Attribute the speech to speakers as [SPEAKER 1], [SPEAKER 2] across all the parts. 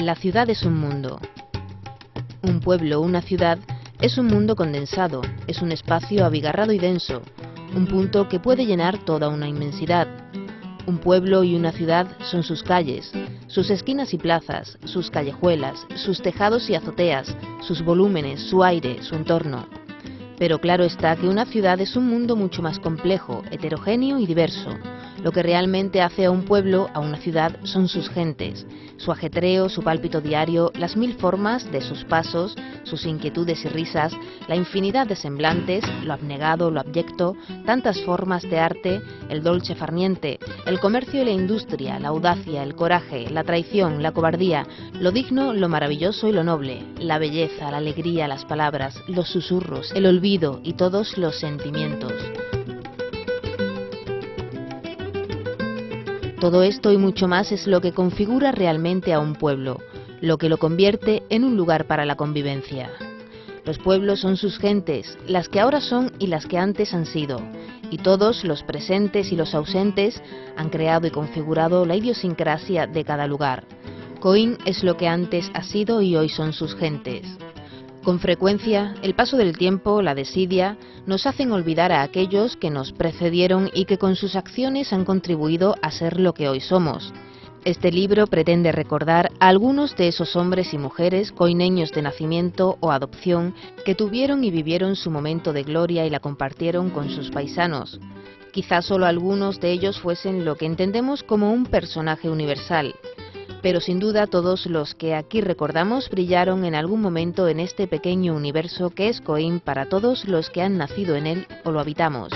[SPEAKER 1] La ciudad es un mundo. Un pueblo, una ciudad, es un mundo condensado, es un espacio abigarrado y denso, un punto que puede llenar toda una inmensidad. Un pueblo y una ciudad son sus calles, sus esquinas y plazas, sus callejuelas, sus tejados y azoteas, sus volúmenes, su aire, su entorno. Pero claro está que una ciudad es un mundo mucho más complejo, heterogéneo y diverso. Lo que realmente hace a un pueblo, a una ciudad, son sus gentes, su ajetreo, su pálpito diario, las mil formas de sus pasos, sus inquietudes y risas, la infinidad de semblantes, lo abnegado, lo abyecto, tantas formas de arte, el dolce farniente, el comercio y la industria, la audacia, el coraje, la traición, la cobardía, lo digno, lo maravilloso y lo noble, la belleza, la alegría, las palabras, los susurros, el olvido y todos los sentimientos. Todo esto y mucho más es lo que configura realmente a un pueblo, lo que lo convierte en un lugar para la convivencia. Los pueblos son sus gentes, las que ahora son y las que antes han sido, y todos los presentes y los ausentes han creado y configurado la idiosincrasia de cada lugar. Coín es lo que antes ha sido y hoy son sus gentes. Con frecuencia, el paso del tiempo, la desidia, nos hacen olvidar a aquellos que nos precedieron y que con sus acciones han contribuido a ser lo que hoy somos. Este libro pretende recordar a algunos de esos hombres y mujeres coineños de nacimiento o adopción que tuvieron y vivieron su momento de gloria y la compartieron con sus paisanos. Quizás solo algunos de ellos fuesen lo que entendemos como un personaje universal. Pero sin duda todos los que aquí recordamos brillaron en algún momento en este pequeño universo que es Coín para todos los que han nacido en él o lo habitamos.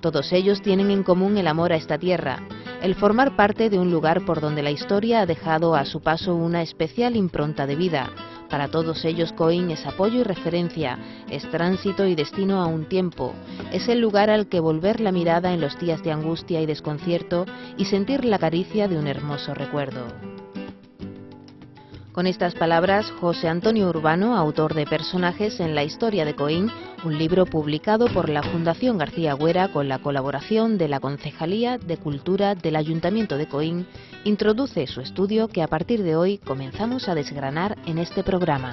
[SPEAKER 1] Todos ellos tienen en común el amor a esta tierra, el formar parte de un lugar por donde la historia ha dejado a su paso una especial impronta de vida. Para todos ellos Coín es apoyo y referencia, es tránsito y destino a un tiempo, es el lugar al que volver la mirada en los días de angustia y desconcierto y sentir la caricia de un hermoso recuerdo. Con estas palabras, José Antonio Urbano, autor de Personajes en la historia de Coín, un libro publicado por la Fundación García Güera con la colaboración de la Concejalía de Cultura del Ayuntamiento de Coín, introduce su estudio que a partir de hoy comenzamos a desgranar en este programa.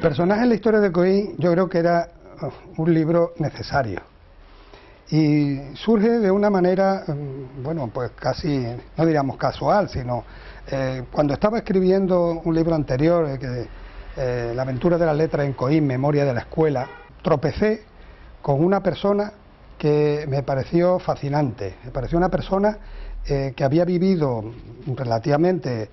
[SPEAKER 2] Personajes en la historia de Coín yo creo que era un libro necesario. Y surge de una manera, bueno, pues casi, no diríamos casual, sino cuando estaba escribiendo un libro anterior, La aventura de las letras en Coín, Memoria de la escuela, tropecé con una persona que me pareció fascinante. Me pareció una persona que había vivido relativamente,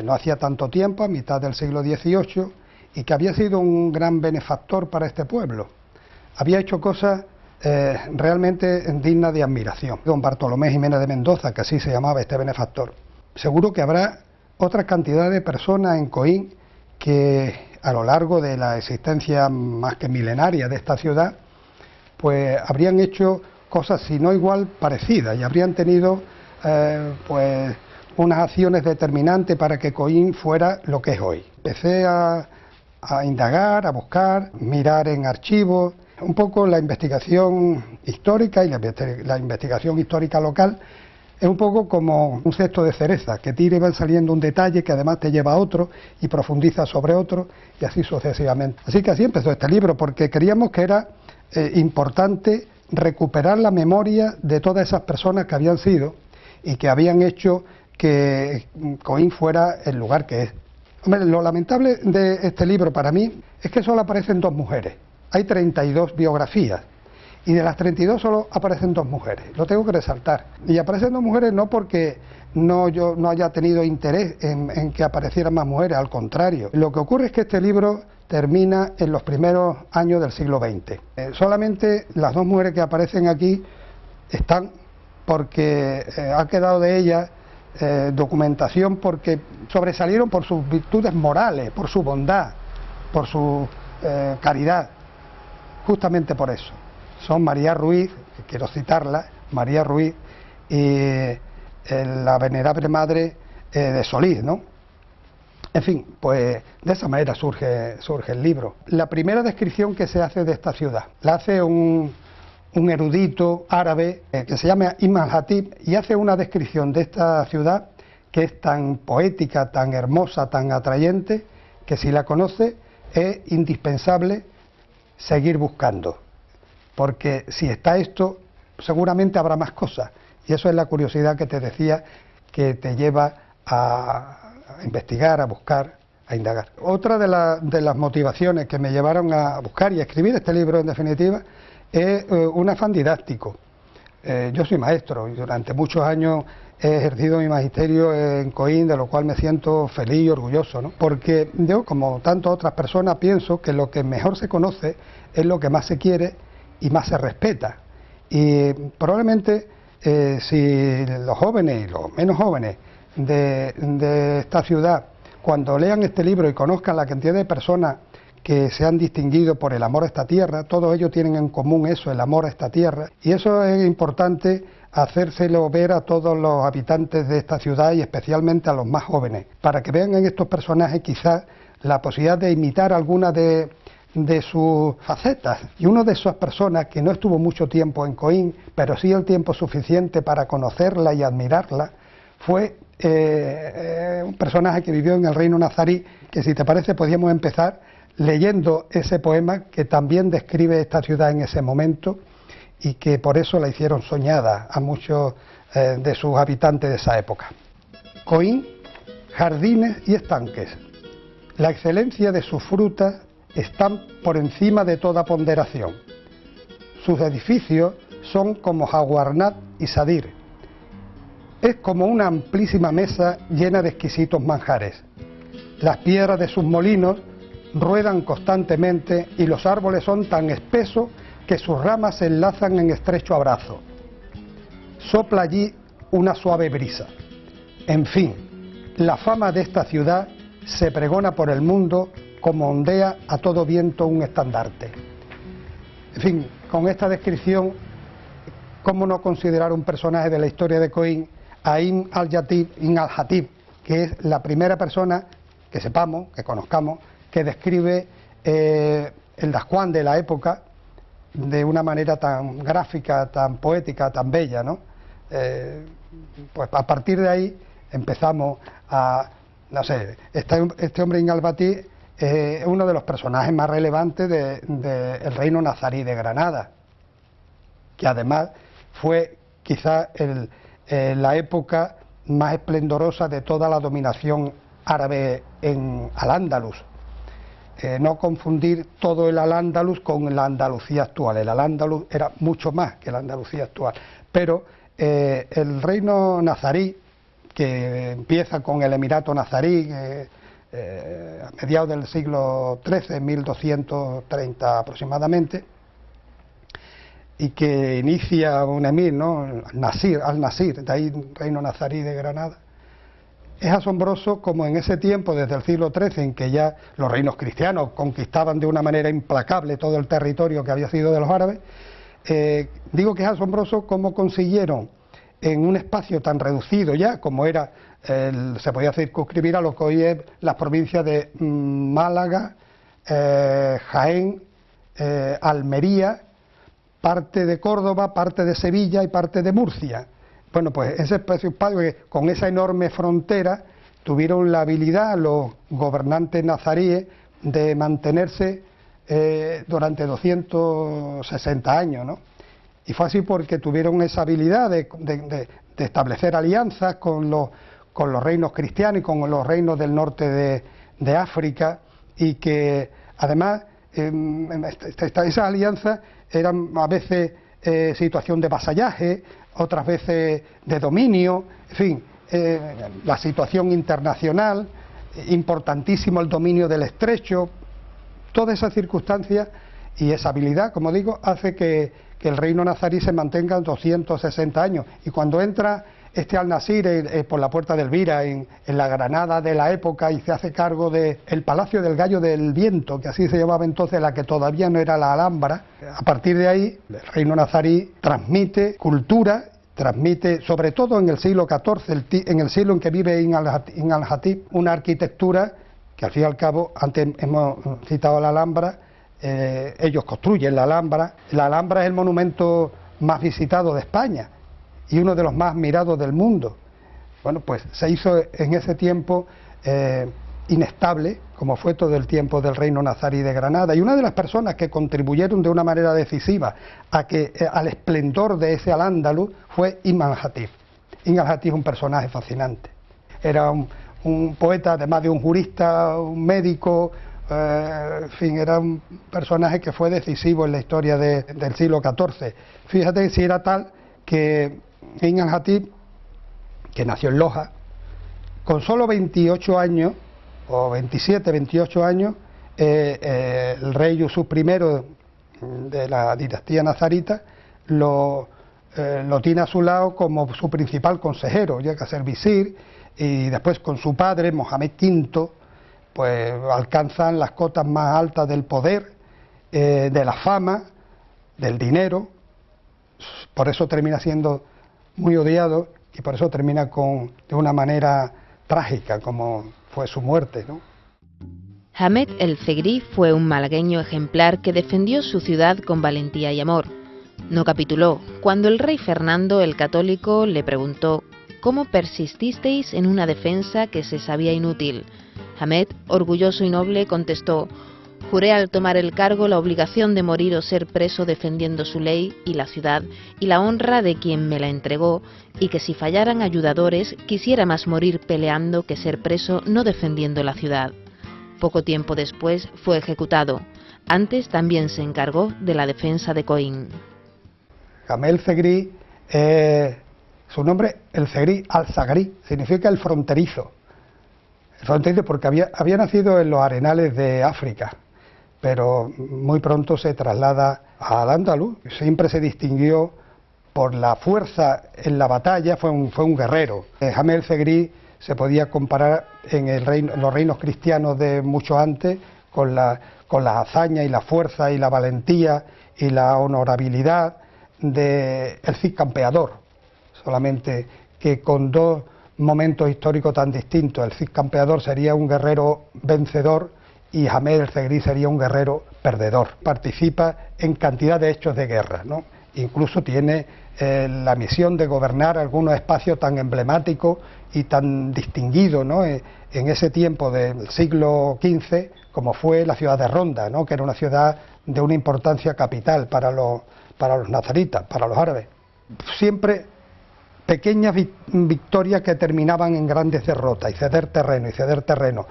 [SPEAKER 2] no hacía tanto tiempo, a mitad del siglo XVIII, y que había sido un gran benefactor para este pueblo. Había hecho cosas realmente digna de admiración. Don Bartolomé Jiménez de Mendoza, que así se llamaba este benefactor. Seguro que habrá otra cantidad de personas en Coín que a lo largo de la existencia más que milenaria de esta ciudad, pues habrían hecho cosas, si no igual, parecidas, y habrían tenido pues unas acciones determinantes para que Coín fuera lo que es hoy. Empecé a indagar, a buscar, mirar en archivos, un poco la investigación histórica y la investigación histórica local es un poco como un cesto de cereza, que tira y va saliendo un detalle que además te lleva a otro y profundiza sobre otro y así sucesivamente. Así que así empezó este libro, porque creíamos que era importante recuperar la memoria de todas esas personas que habían sido y que habían hecho que Coín fuera el lugar que es. Hombre, lo lamentable de este libro para mí es que solo aparecen dos mujeres. Hay 32 biografías y de las 32 solo aparecen dos mujeres, lo tengo que resaltar. Y aparecen dos mujeres no porque yo no haya tenido interés en que aparecieran más mujeres, al contrario. Lo que ocurre es que este libro termina en los primeros años del siglo XX. Solamente las dos mujeres que aparecen aquí están porque ha quedado de ellas documentación, porque sobresalieron por sus virtudes morales, por su bondad, por su caridad. Justamente por eso. Son María Ruiz, que quiero citarla, María Ruiz, y la venerable madre de Solís, ¿no? En fin, pues de esa manera surge el libro. La primera descripción que se hace de esta ciudad la hace un un erudito árabe que se llama Ibn al-Hatib, y hace una descripción de esta ciudad que es tan poética, tan hermosa, tan atrayente, que si la conoce es indispensable seguir buscando, porque si está esto, seguramente habrá más cosas, y eso es la curiosidad que te decía, que te lleva a investigar, a buscar, a indagar. Otra de las motivaciones que me llevaron a buscar y a escribir este libro, en definitiva, es un afán didáctico. Yo soy maestro y durante muchos años he ejercido mi magisterio en Coín, de lo cual me siento feliz y orgulloso, ¿no? Porque yo, como tantas otras personas, pienso que lo que mejor se conoce es lo que más se quiere y más se respeta. Y probablemente si los jóvenes y los menos jóvenes de esta ciudad, cuando lean este libro y conozcan la cantidad de personas que se han distinguido por el amor a esta tierra, todos ellos tienen en común eso, el amor a esta tierra, y eso es importante hacérselo ver a todos los habitantes de esta ciudad y especialmente a los más jóvenes, para que vean en estos personajes quizás la posibilidad de imitar alguna de sus facetas. Y una de esas personas que no estuvo mucho tiempo en Coín, pero sí el tiempo suficiente para conocerla y admirarla, fue un personaje que vivió en el reino nazarí, que si te parece podríamos empezar leyendo ese poema que también describe esta ciudad en ese momento y que por eso la hicieron soñada a muchos de sus habitantes de esa época. Coín, jardines y estanques. La excelencia de sus frutas están por encima de toda ponderación. Sus edificios son como Jaguarnat y Sadir. Es como una amplísima mesa llena de exquisitos manjares. Las piedras de sus molinos ruedan constantemente y los árboles son tan espesos que sus ramas se enlazan en estrecho abrazo. Sopla allí una suave brisa. En fin, la fama de esta ciudad se pregona por el mundo como ondea a todo viento un estandarte. En fin, con esta descripción, ¿cómo no considerar un personaje de la historia de Coín a Ibn al-Hatib, que es la primera persona que sepamos, que conozcamos, que describe el Dascuán de la época de una manera tan gráfica, tan poética, tan bella, ¿no? Pues a partir de ahí empezamos a, no sé, este hombre Ibn al-Hatib es uno de los personajes más relevantes del reino nazarí de Granada, que además fue quizás la época más esplendorosa de toda la dominación árabe en Al-Ándalus. No confundir todo el Al-Ándalus con la Andalucía actual. El Al-Ándalus era mucho más que la Andalucía actual, pero el reino nazarí, que empieza con el Emirato nazarí a mediados del siglo XIII, 1230 aproximadamente, y que inicia un emir, ¿no? Al-Nasir, de ahí el reino nazarí de Granada. Es asombroso como en ese tiempo, desde el siglo XIII, en que ya los reinos cristianos conquistaban de una manera implacable todo el territorio que había sido de los árabes, digo que es asombroso cómo consiguieron en un espacio tan reducido ya, como era, se podía circunscribir a lo que hoy es las provincias de Málaga, Jaén, Almería, parte de Córdoba, parte de Sevilla y parte de Murcia. Bueno, pues ese espacio con esa enorme frontera tuvieron la habilidad los gobernantes nazaríes de mantenerse durante 260 años, ¿no? Y fue así porque tuvieron esa habilidad de establecer alianzas con los reinos cristianos y con los reinos del norte de África, y que además esas alianzas eran a veces situación de vasallaje, otras veces de dominio, en fin, la situación internacional, importantísimo el dominio del estrecho, todas esas circunstancias y esa habilidad, como digo, hace que el reino nazarí se mantenga 260 años. Y cuando entra Al-Nasir por la puerta de Elvira, en la Granada de la época, y se hace cargo del Palacio del Gallo del Viento, que así se llamaba entonces, la que todavía no era la Alhambra, a partir de ahí el reino nazarí transmite cultura, transmite, sobre todo en el siglo XIV, en el siglo en que vive Ibn al-Hatib, una arquitectura que al fin y al cabo, antes hemos citado la Alhambra, ellos construyen la Alhambra. La Alhambra es el monumento más visitado de España y uno de los más mirados del mundo. Bueno, pues se hizo en ese tiempo inestable, como fue todo el tiempo del reino nazarí de Granada, y una de las personas que contribuyeron de una manera decisiva al esplendor de ese Al-Ándalus fue Ibn al-Hatib. Ibn al-Hatib es un personaje fascinante. Era un poeta, además de un jurista, un médico, en fin, era un personaje que fue decisivo en la historia del siglo XIV. Fíjate si era tal que Ibn al-Hatib, que nació en Loja, con solo 28 años, o 27, 28 años, el rey Yusuf I de la dinastía nazarita lo tiene a su lado como su principal consejero, llega a ser visir, y después con su padre, Mohamed V, pues alcanzan las cotas más altas del poder, de la fama, del dinero. Por eso termina siendo muy odiado y por eso termina de una manera trágica, como fue su muerte, ¿no?
[SPEAKER 1] Hamed el Zegrí fue un malagueño ejemplar que defendió su ciudad con valentía y amor. No capituló cuando el rey Fernando el Católico le preguntó ¿cómo persististeis en una defensa que se sabía inútil? Hamed, orgulloso y noble, contestó: juré al tomar el cargo la obligación de morir o ser preso defendiendo su ley y la ciudad y la honra de quien me la entregó, y que si fallaran ayudadores quisiera más morir peleando que ser preso no defendiendo la ciudad. Poco tiempo después fue ejecutado. Antes también se encargó de la defensa de Coín.
[SPEAKER 2] Hamed el Zegrí, su nombre, el Zegrí, al-Sagrí, significa el fronterizo. El fronterizo porque había nacido en los arenales de África, pero muy pronto se traslada a Al-Ándalus. Siempre se distinguió por la fuerza en la batalla, fue un guerrero. Hamed el Zegrí se podía comparar en los reinos cristianos de mucho antes con la hazaña y la fuerza y la valentía y la honorabilidad del Cid Campeador, solamente que con dos momentos históricos tan distintos. El Cid Campeador sería un guerrero vencedor y Hamed el Zegrí sería un guerrero perdedor. Participa en cantidad de hechos de guerra, ¿no? Incluso tiene la misión de gobernar algunos espacios tan emblemáticos y tan distinguidos, ¿no? En ese tiempo del siglo XV, como fue la ciudad de Ronda, ¿no? Que era una ciudad de una importancia capital para los nazaritas, para los árabes. Siempre pequeñas victorias que terminaban en grandes derrotas, y ceder terreno,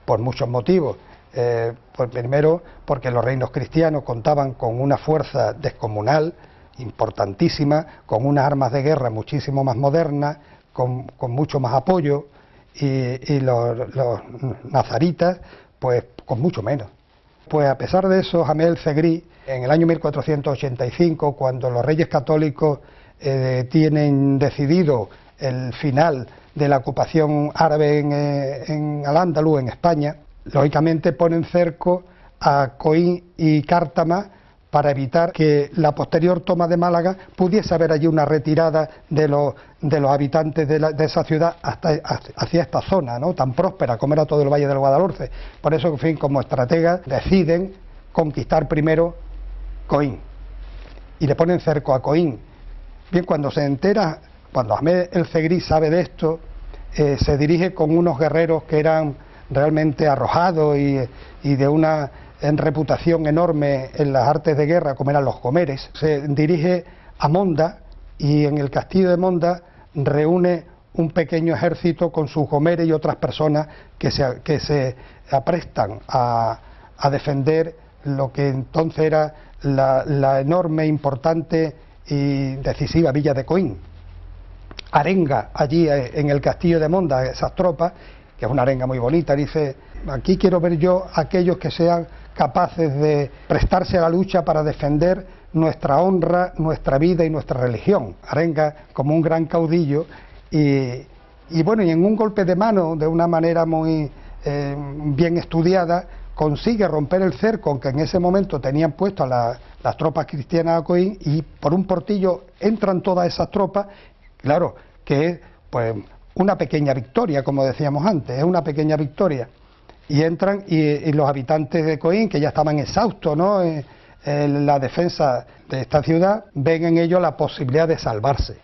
[SPEAKER 2] por muchos motivos. Pues primero, porque los reinos cristianos contaban con una fuerza descomunal, importantísima, con unas armas de guerra muchísimo más modernas, con mucho más apoyo, y los nazaritas, pues con mucho menos. Pues a pesar de eso, Hamed el Zegrí, en el año 1485, cuando los reyes católicos tienen decidido el final de la ocupación árabe en Al-Ándalus, en España, lógicamente ponen cerco a Coín y Cártama para evitar que la posterior toma de Málaga pudiese haber allí una retirada de los habitantes de esa ciudad hacia esta zona, ¿no?, tan próspera como era todo el Valle del Guadalhorce. Por eso, en fin, como estrategas deciden conquistar primero Coín y le ponen cerco a Coín. Bien, cuando Hamed el Zegrí sabe de esto, se dirige con unos guerreros que eran realmente arrojados y de una reputación enorme en las artes de guerra, como eran los gomeres. Se dirige a Monda y en el castillo de Monda reúne un pequeño ejército con sus gomeres y otras personas que se aprestan a defender lo que entonces era la enorme, importante y decisiva villa de Coín. Arenga allí en el castillo de Monda esas tropas, que es una arenga muy bonita, dice: aquí quiero ver yo a aquellos que sean capaces de prestarse a la lucha para defender nuestra honra, nuestra vida y nuestra religión. Arenga como un gran caudillo y bueno, y en un golpe de mano, de una manera muy bien estudiada, consigue romper el cerco, aunque en ese momento tenían puesto a las tropas cristianas a Coín, y por un portillo entran todas esas tropas. Claro que es pues una pequeña victoria, como decíamos antes, es una pequeña victoria. y entran y los habitantes de Coín, que ya estaban exhaustos, ¿no?, en la defensa de esta ciudad, ven en ello la posibilidad de salvarse.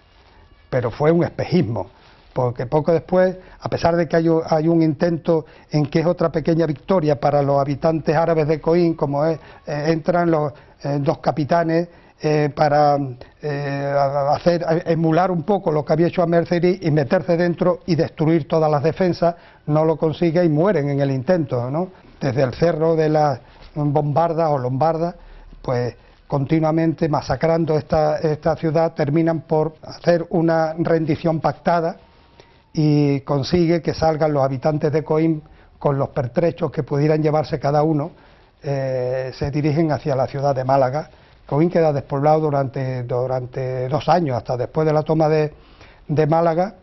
[SPEAKER 2] Pero fue un espejismo, porque poco después, a pesar de que hay un intento en que es otra pequeña victoria para los habitantes árabes de Coín, como es, entran los dos capitanes para emular un poco lo que había hecho Amercerí y meterse dentro y destruir todas las defensas, no lo consigue y mueren en el intento, ¿no? Desde el cerro de las bombardas o lombardas, pues continuamente masacrando esta ciudad, terminan por hacer una rendición pactada y consigue que salgan los habitantes de Coín con los pertrechos que pudieran llevarse cada uno, se dirigen hacia la ciudad de Málaga. Coín queda despoblado durante 2 años, hasta después de la toma de Málaga.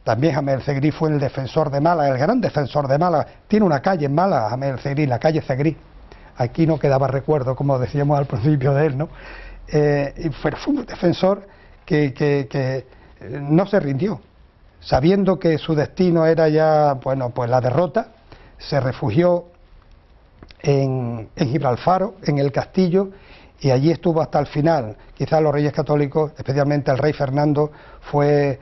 [SPEAKER 2] También Ahmed Zegrí fue el defensor de Málaga, el gran defensor de Málaga. Tiene una calle en Málaga, Ahmed Zegrí, la calle Zegrí. Aquí no quedaba recuerdo, como decíamos al principio de él, ¿no? Y fue un defensor que no se rindió. Sabiendo que su destino era ya, bueno, pues la derrota, se refugió en Gibralfaro, en el castillo, y allí estuvo hasta el final. Quizás los reyes católicos, especialmente el rey Fernando, fue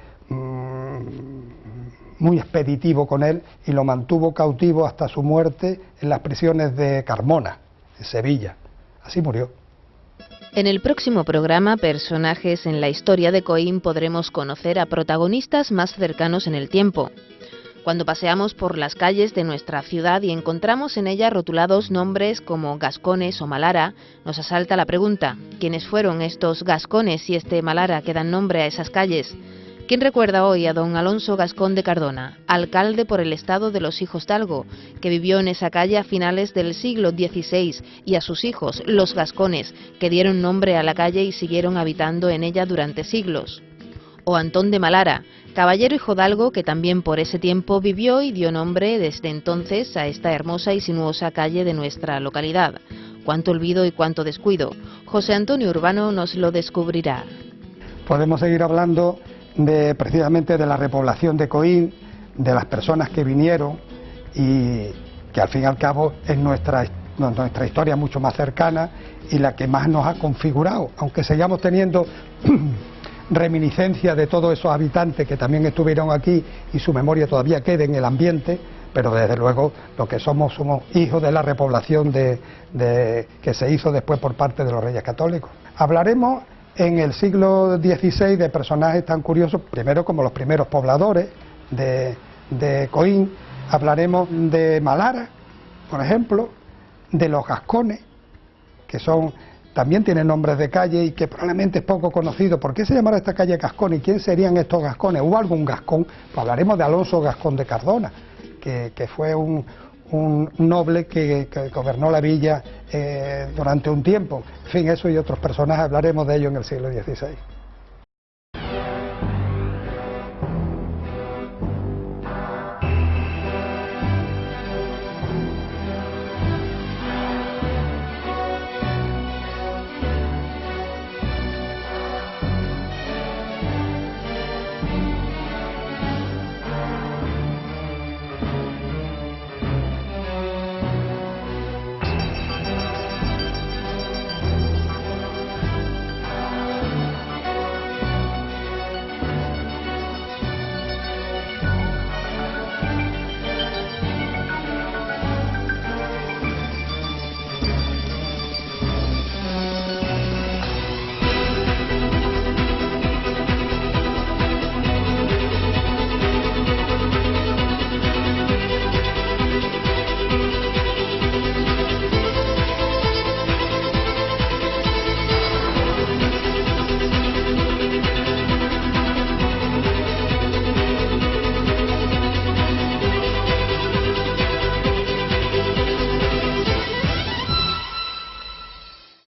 [SPEAKER 2] muy expeditivo con él y lo mantuvo cautivo hasta su muerte en las prisiones de Carmona, en Sevilla. Así murió.
[SPEAKER 1] En el próximo programa, Personajes en la historia de Coín, podremos conocer a protagonistas más cercanos en el tiempo. Cuando paseamos por las calles de nuestra ciudad y encontramos en ellas rotulados nombres como Gascones o Malara, nos asalta la pregunta: ¿quiénes fueron estos Gascones y este Malara que dan nombre a esas calles? ¿Quién recuerda hoy a don Alonso Gascón de Cardona, alcalde por el estado de los Hijosdalgo, que vivió en esa calle a finales del siglo XVI, y a sus hijos, los Gascones, que dieron nombre a la calle y siguieron habitando en ella durante siglos? O Antón de Malara, caballero hijodalgo que también por ese tiempo vivió y dio nombre desde entonces a esta hermosa y sinuosa calle de nuestra localidad. Cuánto olvido y cuánto descuido. José Antonio Urbano nos lo descubrirá.
[SPEAKER 2] Podemos seguir hablando precisamente de la repoblación de Coín, de las personas que vinieron y que al fin y al cabo es nuestra historia mucho más cercana y la que más nos ha configurado, aunque sigamos teniendo reminiscencia de todos esos habitantes que también estuvieron aquí y su memoria todavía queda en el ambiente, pero desde luego lo que somos hijos de la repoblación que se hizo después por parte de los Reyes Católicos. Hablaremos en el siglo XVI de personajes tan curiosos, primero como los primeros pobladores de Coín. Hablaremos de Malara, por ejemplo, de los Gascones, que también tienen nombres de calle y que probablemente es poco conocido. ¿Por qué se llamará esta calle Gascón y quién serían estos Gascones? ¿Hubo algún Gascón? Pues hablaremos de Alonso Gascón de Cardona, que fue un noble que gobernó la villa durante un tiempo. En fin, eso y otros personajes hablaremos de ello en el siglo XVI.